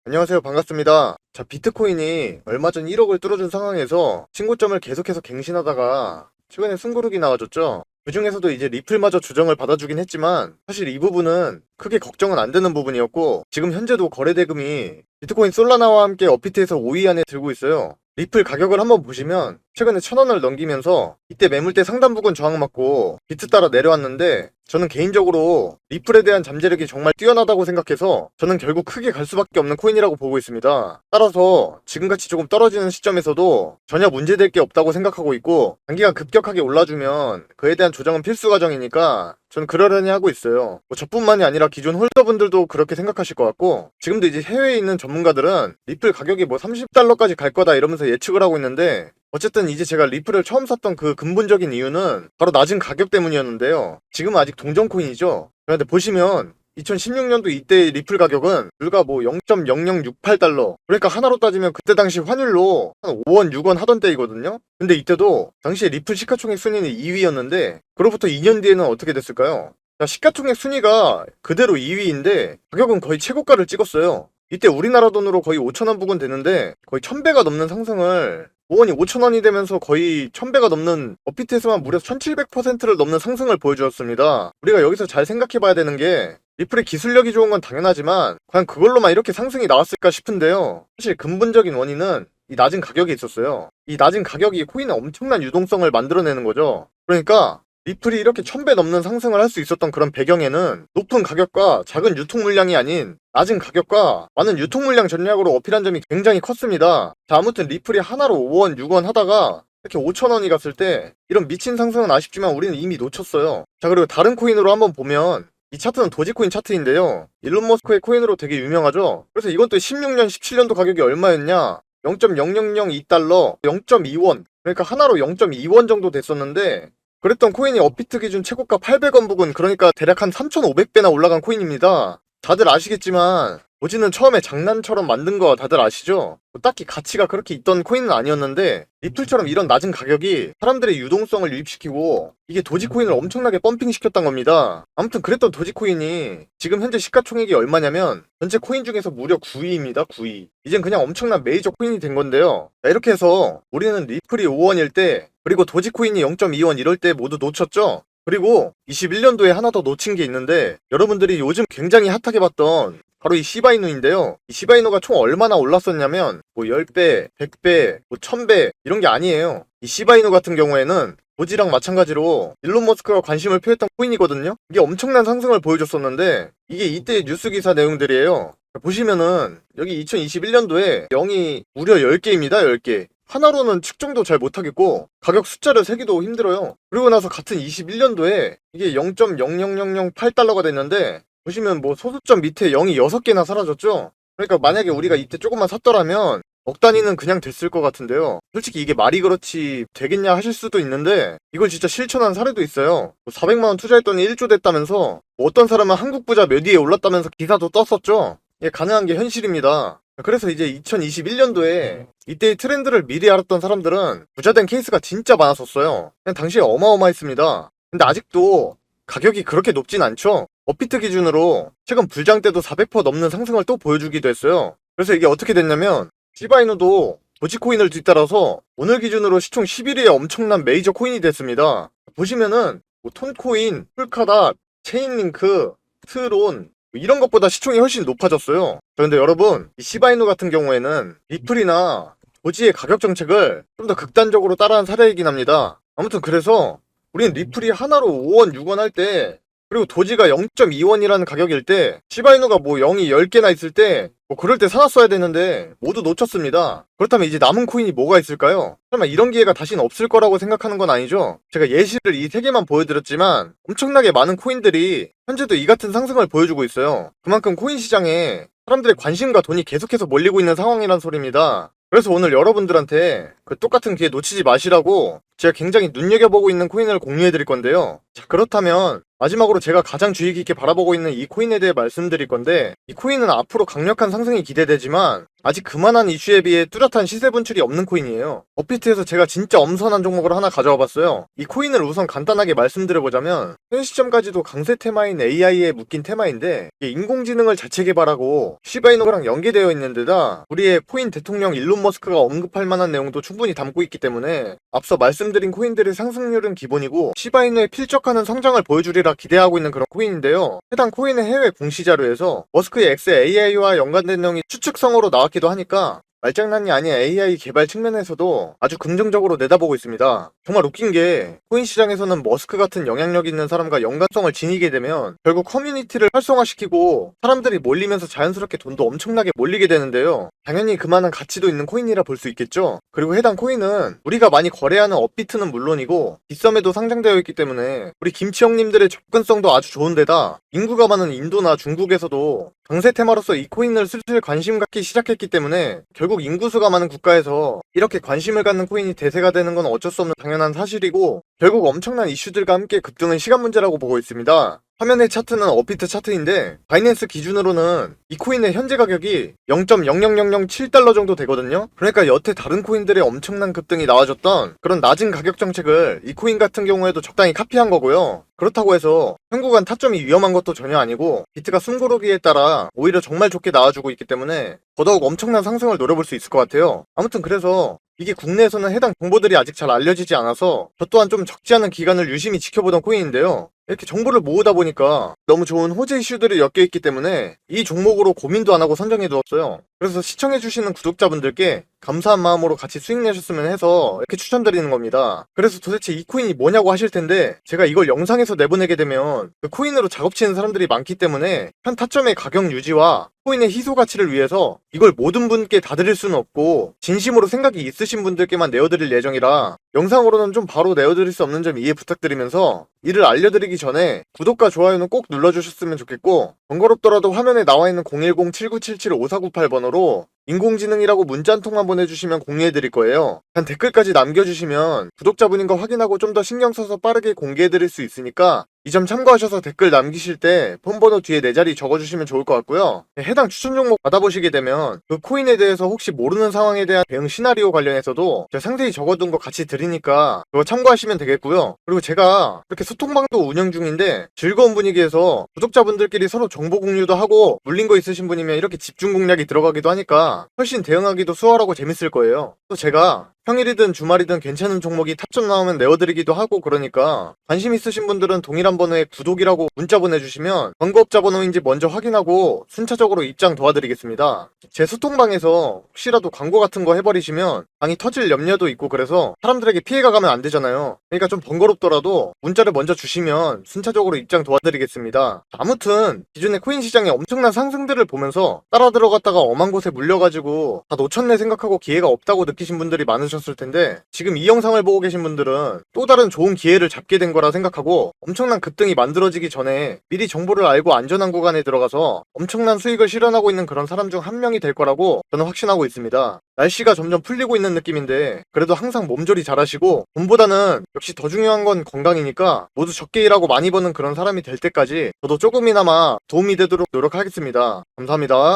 안녕하세요. 반갑습니다. 자, 비트코인이 얼마 전 1억을 뚫어준 상황에서 신고점을 계속해서 갱신하다가 최근에 숨고르기 나와줬죠. 그 중에서도 이제 리플마저 조정을 받아주긴 했지만 사실 이 부분은 크게 걱정은 안 되는 부분이었고, 지금 현재도 거래 대금이 비트코인 솔라나와 함께 업비트에서 5위 안에 들고 있어요. 리플 가격을 한번 보시면 최근에 1,000원을 넘기면서 이때 매물대 상단 부근 저항 맞고 비트 따라 내려왔는데, 저는 개인적으로 리플에 대한 잠재력이 정말 뛰어나다고 생각해서 저는 결국 크게 갈 수밖에 없는 코인이라고 보고 있습니다. 따라서 지금같이 조금 떨어지는 시점에서도 전혀 문제될 게 없다고 생각하고 있고, 단기간 급격하게 올라주면 그에 대한 조정은 필수 과정이니까 저는 그러려니 하고 있어요. 저뿐만이 아니라 기존 홀더분들도 그렇게 생각하실 것 같고, 지금도 이제 해외에 있는 전문가들은 리플 가격이 뭐 30달러까지 갈 거다 이러면서 예측을 하고 있는데, 어쨌든 이제 제가 리플을 처음 샀던 그 근본적인 이유는 바로 낮은 가격 때문이었는데요. 지금은 아직 동전코인이죠. 그런데 보시면 2016년도 이때 리플 가격은 불과 뭐 0.0068달러, 그러니까 하나로 따지면 그때 당시 환율로 한 5원 6원 하던 때이거든요. 근데 이때도 당시에 리플 시가총액 순위는 2위였는데 그로부터 2년 뒤에는 어떻게 됐을까요? 자, 시가총액 순위가 그대로 2위인데 가격은 거의 최고가를 찍었어요. 이때 우리나라 돈으로 거의 5천원 부근 되는데 거의 1000배가 넘는 상승을, 5원이 5천원이 되면서 거의 1000배가 넘는, 업비트에서만 무려 1700%를 넘는 상승을 보여주었습니다. 우리가 여기서 잘 생각해봐야 되는 게, 리플의 기술력이 좋은 건 당연하지만 과연 그걸로만 이렇게 상승이 나왔을까 싶은데요. 사실 근본적인 원인은 이 낮은 가격에 있었어요. 이 낮은 가격이 코인의 엄청난 유동성을 만들어내는 거죠. 그러니까 리플이 이렇게 1000배 넘는 상승을 할 수 있었던 그런 배경에는 높은 가격과 작은 유통 물량이 아닌 낮은 가격과 많은 유통 물량 전략으로 어필한 점이 굉장히 컸습니다. 자, 아무튼 리플이 하나로 5원, 6원 하다가 이렇게 5천원이 갔을 때 이런 미친 상승은 아쉽지만 우리는 이미 놓쳤어요. 자, 그리고 다른 코인으로 한번 보면 이 차트는 도지코인 차트인데요. 일론 머스크의 코인으로 되게 유명하죠. 그래서 이건 또 16년, 17년도 가격이 얼마였냐? 0.0002달러, 0.2원. 그러니까 하나로 0.2원 정도 됐었는데, 그랬던 코인이 업비트 기준 최고가 800원 부근, 그러니까 대략 한 3,500배나 올라간 코인입니다. 다들 아시겠지만 도지는 처음에 장난처럼 만든 거 다들 아시죠? 뭐 딱히 가치가 그렇게 있던 코인은 아니었는데 리플처럼 이런 낮은 가격이 사람들의 유동성을 유입시키고 이게 도지코인을 엄청나게 펌핑시켰던 겁니다. 아무튼 그랬던 도지코인이 지금 현재 시가총액이 얼마냐면 전체 코인 중에서 무려 9위입니다. 9위. 이젠 그냥 엄청난 메이저 코인이 된 건데요. 자, 이렇게 해서 우리는 리플이 5원일 때, 그리고 도지코인이 0.2원 이럴 때 모두 놓쳤죠? 그리고 21년도에 하나 더 놓친 게 있는데, 여러분들이 요즘 굉장히 핫하게 봤던 바로 이 시바이누인데요. 이 시바이누가 총 얼마나 올랐었냐면 뭐 10배, 100배, 뭐 1000배 이런 게 아니에요. 이 시바이누 같은 경우에는 도지랑 마찬가지로 일론 머스크가 관심을 표했던 코인이거든요. 이게 엄청난 상승을 보여줬었는데 이게 이때 뉴스 기사 내용들이에요. 보시면은 여기 2021년도에 0이 무려 10개입니다. 10개. 하나로는 측정도 잘 못하겠고 가격 숫자를 세기도 힘들어요. 그리고 나서 같은 21년도에 이게 0.00008달러가 됐는데, 보시면 뭐 소수점 밑에 0이 6개나 사라졌죠? 그러니까 만약에 우리가 이때 조금만 샀더라면 억 단위는 그냥 됐을 것 같은데요. 솔직히 이게 말이 그렇지 되겠냐 하실 수도 있는데 이걸 진짜 실천한 사례도 있어요. 400만원 투자했더니 1조 됐다면서, 뭐 어떤 사람은 한국 부자 몇 위에 올랐다면서 기사도 떴었죠? 이게 가능한 게 현실입니다. 그래서 이제 2021년도에 이때의 트렌드를 미리 알았던 사람들은 부자된 케이스가 진짜 많았었어요. 그냥 당시에 어마어마했습니다. 근데 아직도 가격이 그렇게 높진 않죠? 업비트 기준으로 최근 불장 때도 400% 넘는 상승을 또 보여주기도 했어요. 그래서 이게 어떻게 됐냐면 시바이누도 도지코인을 뒤따라서 오늘 기준으로 시총 11위의 엄청난 메이저 코인이 됐습니다. 보시면은 뭐 톤코인, 풀카다, 체인링크, 트론 이런 것보다 시총이 훨씬 높아졌어요. 그런데 여러분, 이 시바이누 같은 경우에는 리플이나 도지의 가격 정책을 좀 더 극단적으로 따라한 사례이긴 합니다. 아무튼 그래서 우리는 리플이 하나로 5원, 6원 할 때, 그리고 도지가 0.2원이라는 가격일 때, 시바이누가 뭐 0이 10개나 있을 때, 뭐 그럴 때 사놨어야 되는데 모두 놓쳤습니다. 그렇다면 이제 남은 코인이 뭐가 있을까요? 설마 이런 기회가 다시는 없을 거라고 생각하는 건 아니죠? 제가 예시를 이 3개만 보여드렸지만 엄청나게 많은 코인들이 현재도 이 같은 상승을 보여주고 있어요. 그만큼 코인 시장에 사람들의 관심과 돈이 계속해서 몰리고 있는 상황이란 소리입니다. 그래서 오늘 여러분들한테 그 똑같은 기회 놓치지 마시라고 제가 굉장히 눈여겨보고 있는 코인을 공유해 드릴 건데요. 자, 그렇다면 마지막으로 제가 가장 주의 깊게 바라보고 있는 이 코인에 대해 말씀드릴 건데, 이 코인은 앞으로 강력한 상승이 기대되지만 아직 그만한 이슈에 비해 뚜렷한 시세 분출이 없는 코인이에요. 업비트에서 제가 진짜 엄선한 종목을 하나 가져와 봤어요. 이 코인을 우선 간단하게 말씀드려보자면, 현 시점까지도 강세 테마인 AI에 묶인 테마인데, 이게 인공지능을 자체 개발하고 시바이노랑 연계되어 있는 데다 우리의 코인 대통령 일론 머스크가 언급할 만한 내용도 충분히 담고 있기 때문에 앞서 말씀드린 코인들의 상승률은 기본이고 시바이노의 필적하는 성장을 보여주리라 기대하고 있는 그런 코인인데요. 해당 코인의 해외 공시 자료에서 머스크의 X AI와 연관된 내용이 추측성으로 나왔기도 하니까 말장난이 아닌 AI 개발 측면에서도 아주 긍정적으로 내다보고 있습니다. 정말 웃긴 게 코인 시장에서는 머스크 같은 영향력 있는 사람과 연관성을 지니게 되면 결국 커뮤니티를 활성화시키고 사람들이 몰리면서 자연스럽게 돈도 엄청나게 몰리게 되는데요. 당연히 그만한 가치도 있는 코인이라 볼 수 있겠죠. 그리고 해당 코인은 우리가 많이 거래하는 업비트는 물론이고 빗썸에도 상장되어 있기 때문에 우리 김치 형님들의 접근성도 아주 좋은데다 인구가 많은 인도나 중국에서도 강세 테마로서 이 코인을 슬슬 관심 갖기 시작했기 때문에 결국 인구수가 많은 국가에서 이렇게 관심을 갖는 코인이 대세가 되는 건 어쩔 수 없는 당연한 사실이고 결국 엄청난 이슈들과 함께 급등은 시간 문제라고 보고 있습니다. 화면의 차트는 업비트 차트인데 바이낸스 기준으로는 이 코인의 현재 가격이 0.00007달러 정도 되거든요. 그러니까 여태 다른 코인들의 엄청난 급등이 나와줬던 그런 낮은 가격 정책을 이 코인 같은 경우에도 적당히 카피한 거고요. 그렇다고 해서 현구간 타점이 위험한 것도 전혀 아니고 비트가 숨고르기에 따라 오히려 정말 좋게 나와주고 있기 때문에 더더욱 엄청난 상승을 노려볼 수 있을 것 같아요. 아무튼 그래서 이게 국내에서는 해당 정보들이 아직 잘 알려지지 않아서 저 또한 좀 적지 않은 기간을 유심히 지켜보던 코인인데요. 이렇게 정보를 모으다 보니까 너무 좋은 호재 이슈들이 엮여있기 때문에 이 종목으로 고민도 안 하고 선정해두었어요. 그래서 시청해주시는 구독자분들께 감사한 마음으로 같이 수익 내셨으면 해서 이렇게 추천드리는 겁니다. 그래서 도대체 이 코인이 뭐냐고 하실 텐데 제가 이걸 영상에서 내보내게 되면 그 코인으로 작업치는 사람들이 많기 때문에 현 타점의 가격 유지와 코인의 희소 가치를 위해서 이걸 모든 분께 다 드릴 수는 없고 진심으로 생각이 있으신 분들께만 내어드릴 예정이라 영상으로는 좀 바로 내어드릴 수 없는 점 이해 부탁드리면서 이를 알려드리기 전에 구독과 좋아요는 꼭 눌러주셨으면 좋겠고 번거롭더라도 화면에 나와있는 010-7977-5498번호로 인공지능이라고 문자 한 통만 보내주시면 공유해드릴 거예요. 단 댓글까지 남겨주시면 구독자분인 거 확인하고 좀 더 신경 써서 빠르게 공개해드릴 수 있으니까 이 점 참고하셔서 댓글 남기실 때 폰번호 뒤에 네 자리 적어주시면 좋을 것 같고요. 해당 추천 종목 받아보시게 되면 그 코인에 대해서 혹시 모르는 상황에 대한 대응 시나리오 관련해서도 제가 상세히 적어둔 거 같이 드리니까 그거 참고하시면 되겠고요. 그리고 제가 이렇게 소통방도 운영 중인데 즐거운 분위기에서 구독자분들끼리 서로 정보 공유도 하고 물린 거 있으신 분이면 이렇게 집중 공략이 들어가기도 하니까 훨씬 대응하기도 수월하고 재밌을 거예요. 또 제가 평일이든 주말이든 괜찮은 종목이 탑점 나오면 내어드리기도 하고 그러니까 관심 있으신 분들은 동일한 번호에 구독이라고 문자 보내주시면 광고업자 번호인지 먼저 확인하고 순차적으로 입장 도와드리겠습니다. 제 소통방에서 혹시라도 광고 같은 거 해버리시면 방이 터질 염려도 있고 그래서 사람들에게 피해가 가면 안 되잖아요. 그러니까 좀 번거롭더라도 문자를 먼저 주시면 순차적으로 입장 도와드리겠습니다. 아무튼 기존의 코인 시장의 엄청난 상승들을 보면서 따라 들어갔다가 엄한 곳에 물려가지고 다 놓쳤네 생각하고 기회가 없다고 느끼신 분들이 많으셨을 텐데 지금 이 영상을 보고 계신 분들은 또 다른 좋은 기회를 잡게 된 거라 생각하고 엄청난 급등이 만들어지기 전에 미리 정보를 알고 안전한 구간에 들어가서 엄청난 수익을 실현하고 있는 그런 사람 중 한 명이 될 거라고 저는 확신하고 있습니다. 날씨가 점점 풀리고 있는 느낌인데 그래도 항상 몸조리 잘하시고 돈보다는 역시 더 중요한 건 건강이니까 모두 적게 일하고 많이 버는 그런 사람이 될 때까지 저도 조금이나마 도움이 되도록 노력하겠습니다. 감사합니다.